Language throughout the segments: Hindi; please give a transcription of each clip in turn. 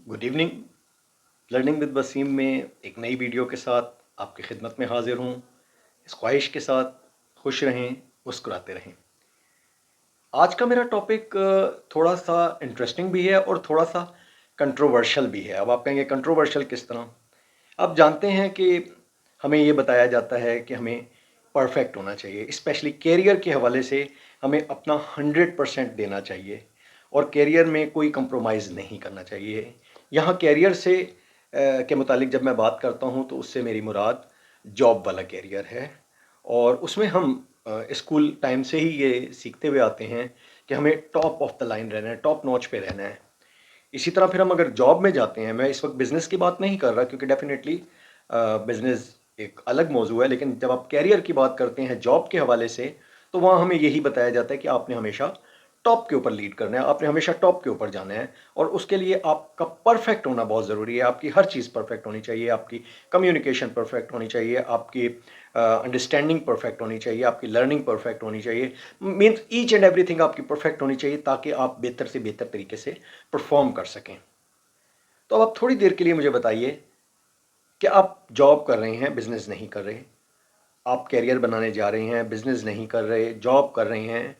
Good evening. Learning with Wasim में एक नई वीडियो के साथ आपकी खिदमत में हाजिर हूँ। इस ख्वाहिश के साथ खुश रहें, मुस्कुराते रहें। आज का मेरा टॉपिक थोड़ा सा इंटरेस्टिंग भी है और थोड़ा सा कंट्रोवर्शियल भी है। अब आप कहेंगे कंट्रोवर्शियल किस तरह? आप जानते हैं कि हमें ये बताया जाता है कि हमें परफेक्ट होना चाहिए, स्पेशली कैरियर के हवाले से हमें अपना 100% देना चाहिए और कैरियर में कोई कंप्रोमाइज़ नहीं करना चाहिए। यहाँ कैरियर से के मुतालिक जब मैं बात करता हूँ तो उससे मेरी मुराद जॉब वाला कैरियर है और उसमें हम स्कूल टाइम से ही ये सीखते हुए आते हैं कि हमें टॉप ऑफ द लाइन रहना है, टॉप नॉच पे रहना है। इसी तरह फिर हम अगर जॉब में जाते हैं, मैं इस वक्त बिजनेस की बात नहीं कर रहा क्योंकि डेफिनेटली बिजनेस एक अलग मौजू है, लेकिन जब आप कैरियर की बात करते हैं जॉब के हवाले से तो वहाँ हमें यही बताया जाता है कि आपने हमेशा टॉप के ऊपर लीड करना है, आपने हमेशा टॉप के ऊपर जाना है और उसके लिए आपका परफेक्ट होना बहुत ज़रूरी है। आपकी हर चीज़ परफेक्ट होनी चाहिए, आपकी कम्युनिकेशन परफेक्ट होनी चाहिए, आपकी अंडरस्टैंडिंग परफेक्ट होनी चाहिए, आपकी लर्निंग परफेक्ट होनी चाहिए, मीन्स ईच एंड एवरीथिंग आपकी परफेक्ट होनी चाहिए ताकि आप बेहतर से बेहतर तरीके से परफॉर्म कर सकें। तो अब आप थोड़ी देर के लिए मुझे बताइए कि आप जॉब कर रहे हैं, बिजनेस नहीं कर रहे, आप कैरियर बनाने जा रहे हैं, बिजनेस नहीं कर रहे, जॉब कर रहे हैं,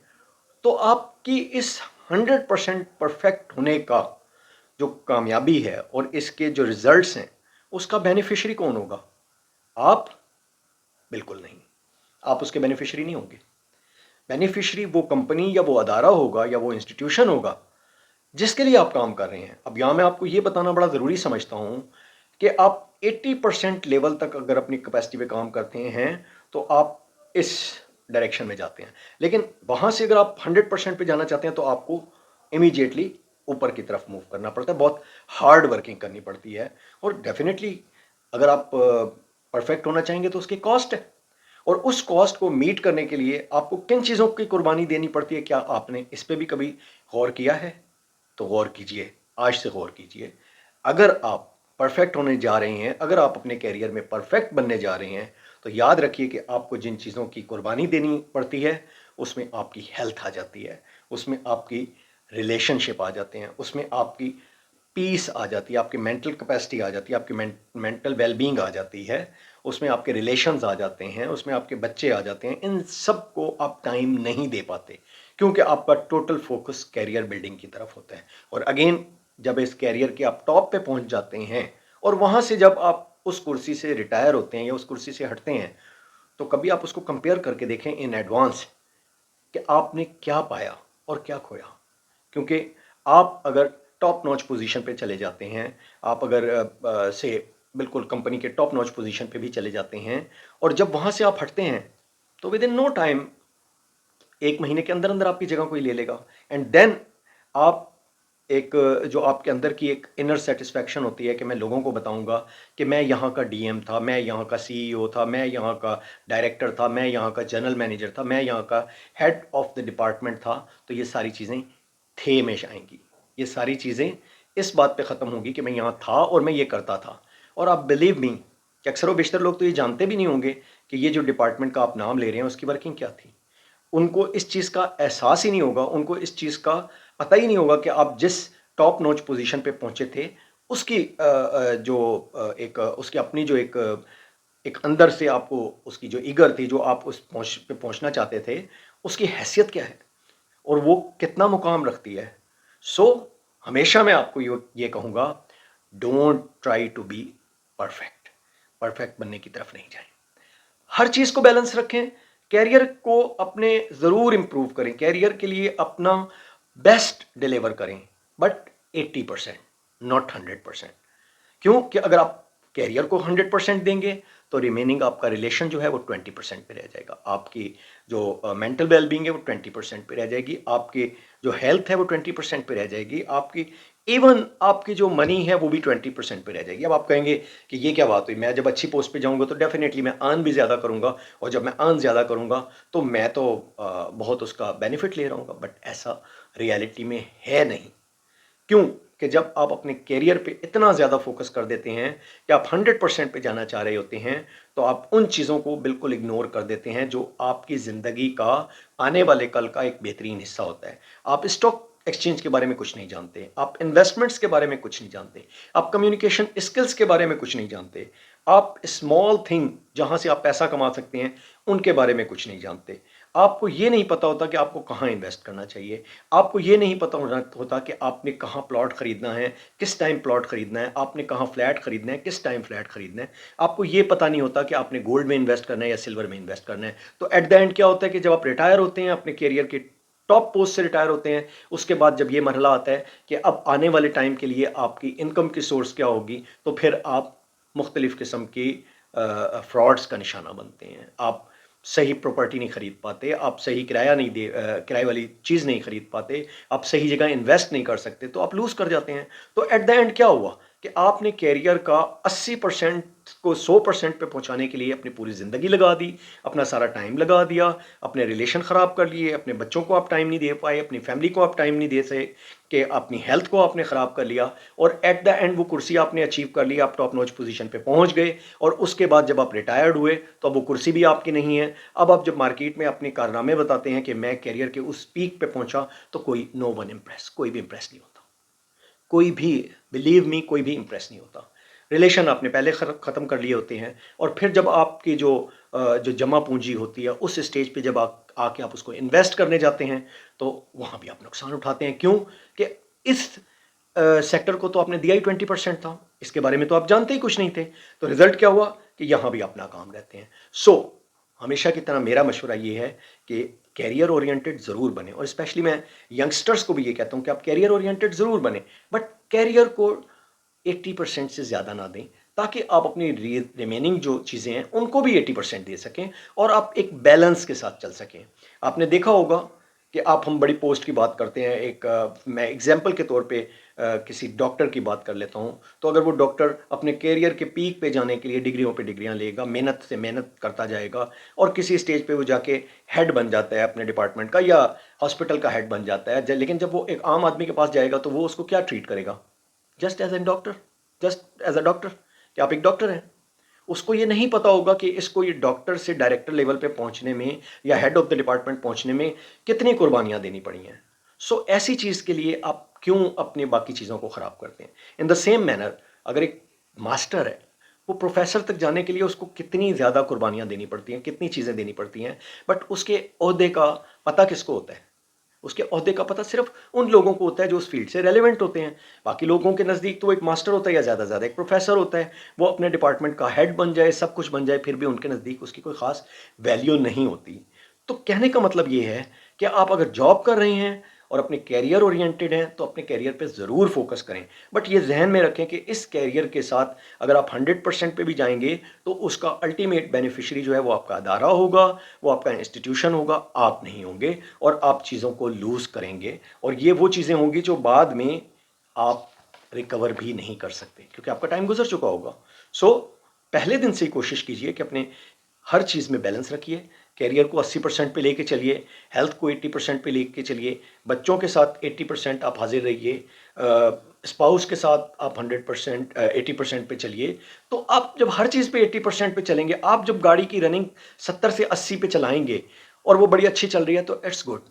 तो आपकी इस 100% परफेक्ट होने का जो कामयाबी है और इसके जो रिजल्ट्स हैं उसका बेनिफिशियरी कौन होगा? आप? बिल्कुल नहीं, आप उसके बेनिफिशियरी नहीं होंगे। बेनिफिशियरी वो कंपनी या वो अदारा होगा या वो इंस्टीट्यूशन होगा जिसके लिए आप काम कर रहे हैं। अब यहां मैं आपको ये बताना बड़ा ज़रूरी समझता हूं कि आप 80% लेवल तक अगर अपनी कैपेसिटी पे काम करते हैं तो आप इस डायरेक्शन में जाते हैं, लेकिन वहां से अगर आप 100% पे जाना चाहते हैं तो आपको इमीडिएटली ऊपर की तरफ मूव करना पड़ता है, बहुत हार्ड वर्किंग करनी पड़ती है और डेफिनेटली अगर आप परफेक्ट होना चाहेंगे तो उसकी कॉस्ट है और उस कॉस्ट को मीट करने के लिए आपको किन चीज़ों की कुर्बानी देनी पड़ती है, क्या आपने इस पर भी कभी गौर किया है? तो गौर कीजिए, आज से गौर कीजिए। अगर आप परफेक्ट होने जा रहे हैं, अगर आप अपने कैरियर में परफेक्ट बनने जा रहे हैं तो याद रखिए कि आपको जिन चीज़ों की कुर्बानी देनी पड़ती है उसमें आपकी हेल्थ आ जाती है, उसमें आपकी रिलेशनशिप आ जाते हैं, उसमें आपकी पीस आ जाती है, आपकी मेंटल कैपेसिटी आ जाती है, आपकी मेंटल वेलबींग आ जाती है, उसमें आपके रिलेशंस आ जाते हैं, उसमें आपके बच्चे आ जाते हैं। इन सब को आप टाइम नहीं दे पाते क्योंकि आपका टोटल फोकस कैरियर बिल्डिंग की तरफ होता है। और अगेन जब इस कैरियर के आप टॉप पे पहुंच जाते हैं और वहां से जब आप उस कुर्सी से रिटायर होते हैं या उस कुर्सी से हटते हैं तो कभी आप उसको कंपेयर करके देखें इन एडवांस कि आपने क्या पाया और क्या खोया। क्योंकि आप अगर टॉप नॉच पोजीशन पे चले जाते हैं, आप अगर से बिल्कुल कंपनी के टॉप नॉच पोजीशन पे भी चले जाते हैं और जब वहां से आप हटते हैं तो विद इन नो टाइम, 1 महीने के अंदर अंदर आपकी जगह कोई ले लेगा एंड देन आप एक जो आपके अंदर की एक इनर सेटिस्फैक्शन होती है कि मैं लोगों को बताऊंगा कि मैं यहाँ का डीएम था, मैं यहाँ का सीईओ था, मैं यहाँ का डायरेक्टर था, मैं यहाँ का जनरल मैनेजर था, मैं यहाँ का हेड ऑफ द डिपार्टमेंट था। तो ये सारी चीज़ें थे में आएंगी, ये सारी चीज़ें इस बात पे ख़त्म होगी कि मैं यहाँ था और मैं ये करता था। और आप बिलीव मी कि अक्सर व बेशतर लोग तो ये जानते भी नहीं होंगे कि ये जो डिपार्टमेंट का आप नाम ले रहे हैं उसकी वर्किंग क्या थी। उनको इस चीज़ का एहसास ही नहीं होगा, उनको इस चीज़ का पता ही नहीं होगा कि आप जिस टॉप नॉच पोजीशन पे पहुंचे थे उसकी जो एक उसकी अपनी जो एक अंदर से आपको उसकी जो ईगर थी, जो आप उस पहुंच पे पहुंचना चाहते थे, उसकी हैसियत क्या है और वो कितना मुकाम रखती है। सो हमेशा मैं आपको ये कहूँगा, don't try to be perfect. Perfect बनने की तरफ नहीं जाएं, हर चीज़ को बैलेंस रखें, कैरियर को अपने ज़रूर इंप्रूव करें, कैरियर के लिए अपना बेस्ट डिलीवर करें, बट 80%, नॉट 100%। क्यों कि अगर आप कैरियर को 100% देंगे तो रिमेनिंग आपका रिलेशन जो है वो 20% पे रह जाएगा, आपकी जो मेंटल वेलबींग है वो 20% पे रह जाएगी, आपकी जो हेल्थ है वो 20% पे रह जाएगी, आपकी इवन आपकी जो मनी है वो भी 20% पे रह जाएगी। अब आप कहेंगे कि ये क्या बात हुई, मैं जब अच्छी पोस्ट पे जाऊंगा तो डेफिनेटली मैं अर्न भी ज़्यादा करूंगा और जब मैं अर्न ज़्यादा करूंगा तो मैं तो बहुत उसका बेनिफिट ले रहा हूँ, बट ऐसा रियलिटी में है नहीं। क्यों कि जब आप अपने कैरियर पे इतना ज़्यादा फोकस कर देते हैं कि आप 100% पे जाना चाह रहे होते हैं तो आप उन चीज़ों को बिल्कुल इग्नोर कर देते हैं जो आपकी ज़िंदगी का आने वाले कल का एक बेहतरीन हिस्सा होता है। आप स्टॉक एक्सचेंज के बारे में कुछ नहीं जानते, आप इन्वेस्टमेंट्स के बारे में कुछ नहीं जानते, आप कम्युनिकेशन स्किल्स के बारे में कुछ नहीं जानते, आप स्मॉल थिंग जहां से आप पैसा कमा सकते हैं उनके बारे में कुछ नहीं जानते, आपको ये नहीं पता होता कि आपको कहाँ इन्वेस्ट करना चाहिए, आपको ये नहीं पता होता कि आपने कहाँ प्लॉट खरीदना है, किस टाइम प्लॉट खरीदना है, आपने कहाँ फ्लैट खरीदना है, किस टाइम फ्लैट खरीदना है, आपको ये पता नहीं होता कि आपने गोल्ड में इन्वेस्ट करना है या सिल्वर में इन्वेस्ट करना है। तो एट द एंड क्या होता है कि जब आप रिटायर होते हैं, अपने करियर के टॉप पोस्ट से रिटायर होते हैं, उसके बाद जब ये मरहला आता है कि अब आने वाले टाइम के लिए आपकी इनकम की सोर्स क्या होगी, तो फिर आप मुख्तलिफ़ किस्म की फ्रॉड्स का निशाना बनते हैं। आप सही प्रॉपर्टी नहीं खरीद पाते, आप सही किराया नहीं किराए वाली चीज़ नहीं खरीद पाते, आप सही जगह इन्वेस्ट नहीं कर सकते, तो आप लूज़ कर जाते हैं। तो एट द एंड क्या हुआ कि आपने कैरियर का 80% को 100% पे पहुंचाने के लिए अपनी पूरी ज़िंदगी लगा दी, अपना सारा टाइम लगा दिया, अपने रिलेशन ख़राब कर लिए, अपने बच्चों को आप टाइम नहीं दे पाए, अपनी फैमिली को आप टाइम नहीं दे सके, कि अपनी हेल्थ को आपने ख़राब कर लिया, और एट द एंड वो कुर्सी आपने अचीव कर ली, आप टॉप नॉच पोजीशन पे पहुंच गए, और उसके बाद जब आप रिटायर्ड हुए तो अब वो कुर्सी भी आपकी नहीं है। अब आप जब मार्केट में अपने कारनामे बताते हैं कि मैं कैरियर के उस पीक पे पहुंचा, तो कोई नो वन इम्प्रेस, कोई भी इम्प्रेस नहीं होता, कोई भी, बिलीव मी, कोई भी इंप्रेस नहीं होता। रिलेशन आपने पहले ख़त्म कर लिए होते हैं, और फिर जब आपकी जो जमा पूंजी होती है उस स्टेज पे जब आप आके आप उसको इन्वेस्ट करने जाते हैं, तो वहाँ भी आप नुकसान उठाते हैं। क्यों कि इस सेक्टर को तो आपने दिया ही 20% था, इसके बारे में तो आप जानते ही कुछ नहीं थे, तो रिजल्ट क्या हुआ कि यहाँ भी आप नाकाम रहते हैं। सो हमेशा की तरह मेरा मशवरा ये है कि कैरियर ओरिएंटेड ज़रूर बने, और स्पेशली मैं यंगस्टर्स को भी ये कहता हूँ कि आप कैरियर ओरिएंटेड ज़रूर बने, बट कैरियर को 80% से ज़्यादा ना दें, ताकि आप अपनी रिमेनिंग जो चीज़ें हैं उनको भी 80% दे सकें, और आप एक बैलेंस के साथ चल सकें। आपने देखा होगा कि आप, हम बड़ी पोस्ट की बात करते हैं, मैं एग्जांपल के तौर पे किसी डॉक्टर की बात कर लेता हूँ, तो अगर वो डॉक्टर अपने कैरियर के पीक पे जाने के लिए डिग्रियों पे डिग्रियाँ लेगा, मेहनत से मेहनत करता जाएगा, और किसी स्टेज पे वो जाके हेड बन जाता है अपने डिपार्टमेंट का, या हॉस्पिटल का हेड बन जाता है, लेकिन जब वो एक आम आदमी के पास जाएगा तो वो उसको क्या ट्रीट करेगा? Just as a doctor, just as a doctor, कि आप एक डॉक्टर हैं। उसको ये नहीं पता होगा कि इसको ये डॉक्टर से डायरेक्टर लेवल पे पहुंचने में या हेड ऑफ द डिपार्टमेंट पहुंचने में कितनी कुर्बानियां देनी पड़ी हैं। सो ऐसी चीज़ के लिए आप क्यों अपने बाकी चीज़ों को ख़राब करते हैं? इन द सेम मैनर, अगर एक मास्टर है, वो प्रोफेसर तक जाने के लिए उसको कितनी ज़्यादा कुर्बानियां देनी पड़ती हैं, कितनी चीज़ें देनी पड़ती हैं, बट उसके ओहदे का पता किसको होता है? उसके ओहदे का पता सिर्फ उन लोगों को होता है जो उस फील्ड से रेलिवेंट होते हैं। बाकी लोगों के नज़दीक तो वो एक मास्टर होता है, या ज़्यादा से ज़्यादा एक प्रोफेसर होता है। वो अपने डिपार्टमेंट का हेड बन जाए, सब कुछ बन जाए, फिर भी उनके नज़दीक उसकी कोई ख़ास वैल्यू नहीं होती। तो कहने का मतलब ये है कि आप अगर जॉब कर रहे हैं और अपने कैरियर ओरिएंटेड हैं, तो अपने कैरियर पे ज़रूर फोकस करें, बट ये जहन में रखें कि इस कैरियर के साथ अगर आप 100% पे भी जाएंगे, तो उसका अल्टीमेट बेनिफिशियरी जो है वो आपका अदारा होगा, वो आपका इंस्टीट्यूशन होगा, आप नहीं होंगे, और आप चीज़ों को लूज़ करेंगे, और ये वो चीज़ें होंगी जो बाद में आप रिकवर भी नहीं कर सकते, क्योंकि आपका टाइम गुजर चुका होगा। सो पहले दिन से ही कोशिश कीजिए कि अपने हर चीज़ में बैलेंस रखिए, कैरियर को 80% पे लेके चलिए, हेल्थ को 80% पे लेके चलिए, बच्चों के साथ 80% आप हाजिर रहिए, स्पाउस के साथ आप 100% 80% पे चलिए। तो आप जब हर चीज़ पे 80% पे चलेंगे, आप जब गाड़ी की रनिंग 70 से 80 पे चलाएंगे और वो बड़ी अच्छी चल रही है, तो it's good,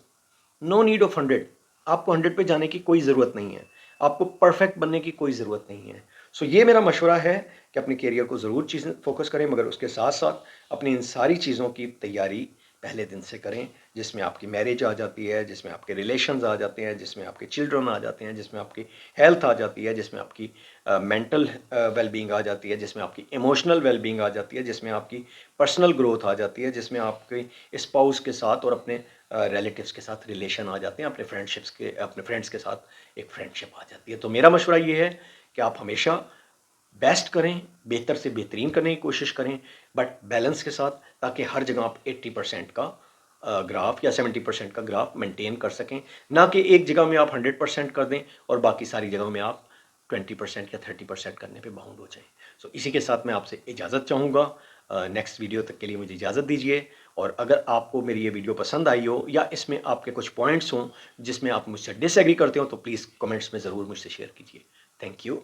no need of 100। आपको 100 पे जाने की कोई ज़रूरत नहीं है, आपको परफेक्ट बनने की कोई ज़रूरत नहीं है। सो ये मेरा मशवरा है कि अपने कैरियर को ज़रूर चीज़ें फोकस करें, मगर उसके साथ साथ अपनी इन सारी चीज़ों की तैयारी पहले दिन से करें, जिसमें आपकी मैरिज आ जाती है, जिसमें आपके रिलेशंस आ जाते हैं, जिसमें आपके चिल्ड्रन आ जाते हैं, जिसमें आपकी हेल्थ आ जाती है, जिसमें आपकी मेंटल वेलबींग आ जाती है, जिसमें आपकी इमोशनल वेलबींग आ जाती है, जिसमें आपकी पर्सनल ग्रोथ आ जाती है, जिसमें आपके स्पाउस के साथ और अपने रिलेटिव्स के साथ रिलेशन आ जाते हैं, अपने फ्रेंड्स के साथ एक फ्रेंडशिप आ जाती है। तो मेरा मशवरा ये है कि आप हमेशा बेस्ट करें, बेहतर से बेहतरीन करने की कोशिश करें, बट बैलेंस के साथ, ताकि हर जगह आप 80% का ग्राफ या 70% का ग्राफ मेंटेन कर सकें, ना कि एक जगह में आप 100% कर दें और बाकी सारी जगहों में आप 20% या 30% करने पे बाउंड हो जाएं। सो इसी के साथ मैं आपसे इजाज़त चाहूँगा। नेक्स्ट वीडियो तक के लिए मुझे इजाज़त दीजिए, और अगर आपको मेरी ये वीडियो पसंद आई हो या इसमें आपके कुछ पॉइंट्स हों जिसमें आप मुझसे डिसएग्री करते हो, तो प्लीज़ कमेंट्स में ज़रूर मुझसे शेयर कीजिए। Thank you.